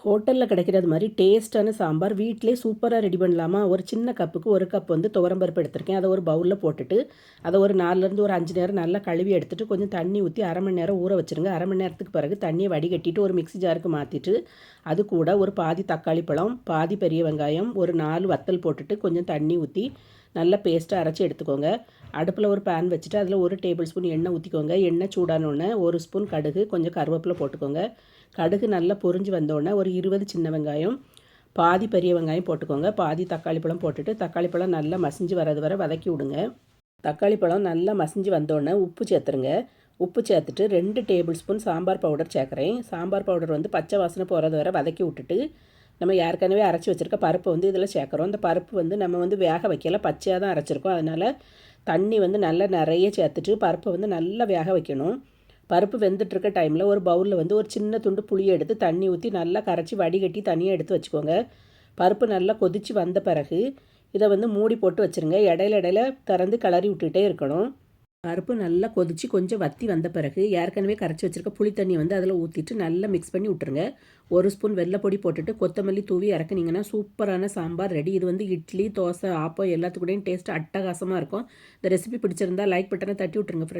ஹோட்டலில் கிடைக்கிறது மாதிரி டேஸ்ட்டான சாம்பார் வீட்டிலே சூப்பராக ரெடி பண்ணலாமா? ஒரு சின்ன கப்புக்கு 1 கப் வந்து துவரம்பருப்பு எடுத்திருக்கேன். அதை ஒரு பவுலில் போட்டுட்டு அதை ஒரு 4லேருந்து ஒரு 5 நேரம் நல்லா கழுவி எடுத்துகிட்டு கொஞ்சம் தண்ணி ஊற்றி 1/2 மணி நேரம் ஊற வச்சுருங்க. 1/2 மணி நேரத்துக்கு பிறகு தண்ணியை வடிகட்டிட்டு ஒரு மிக்ஸி ஜாருக்கு மாற்றிட்டு அது கூட ஒரு பாதி தக்காளி பழம், பாதி பெரிய வெங்காயம், ஒரு 4 வத்தல் போட்டுட்டு கொஞ்சம் தண்ணி ஊற்றி நல்லா பேஸ்ட்டாக அரைச்சி எடுத்துக்கோங்க. அடுப்பில் ஒரு பேன் வச்சுட்டு அதில் 1 டேபிள் ஸ்பூன் எண்ணெய் ஊற்றிக்கோங்க. எண்ணெய் சூடானோடனே 1 ஸ்பூன் கடுகு, கொஞ்சம் கருவேப்பிலை போட்டுக்கோங்க. கடுகு நல்லா பொரிஞ்சு வந்தோடனே ஒரு 20 சின்ன வெங்காயம், பாதி பெரிய வெங்காயம் போட்டுக்கோங்க. பாதி தக்காளி பழம் போட்டுட்டு தக்காளி பழம் நல்லா மசிஞ்சு வரது வரை வதக்கி விடுங்க. தக்காளி பழம் நல்லா மசிஞ்சு வந்தோடனே உப்பு சேர்த்துருங்க. உப்பு சேர்த்துட்டு 2 டேபிள் ஸ்பூன் சாம்பார் பவுடர் சேர்க்குறேன். சாம்பார் பவுடர் வந்து பச்சை வாசனை போகிறது வரை வதக்கி விட்டுட்டு நம்ம ஏற்கனவே அரைச்சி வச்சுருக்க பருப்பை வந்து இதில் சேர்க்குறோம். இந்த பருப்பு வந்து நம்ம வந்து வேக வைக்கல, பச்சையாக தான் அரைச்சிருக்கோம். அதனால் தண்ணி வந்து நல்லா நிறைய சேர்த்துட்டு பருப்பை வந்து நல்லா வேக வைக்கணும். பருப்பு வெந்துட்டுருக்க டைமில் ஒரு பவுலில் வந்து ஒரு சின்ன துண்டு புளியை எடுத்து தண்ணி ஊற்றி நல்லா கரைச்சி வடிகட்டி தனியாக எடுத்து வச்சுக்கோங்க. பருப்பு நல்லா கொதித்து வந்த பிறகு இதை வந்து மூடி போட்டு வச்சுருங்க. இடையில திறந்து கிளறி விட்டுகிட்டே இருக்கணும். பருப்பு நல்லா கொதித்து கொஞ்சம் வற்றி வந்த பிறகு ஏற்கனவே கரைச்சி வச்சுருக்க புளி தண்ணி வந்து அதில் ஊற்றிட்டு நல்லா மிக்ஸ் பண்ணி விட்டுருங்க. 1 ஸ்பூன் வெள்ளைப்பொடி போட்டுட்டு கொத்தமல்லி தூவி இறக்குனீங்கன்னா சூப்பரான சாம்பார் ரெடி. இது வந்து இட்லி, தோசை, ஆப்பம் எல்லாத்துக்கூடையும் டேஸ்ட் அட்டகாசமாக இருக்கும். இந்த ரெசிபி பிடிச்சிருந்தா லைக் பட்டனை தட்டி விட்டுருங்க ஃப்ரெண்ட்ஸ்.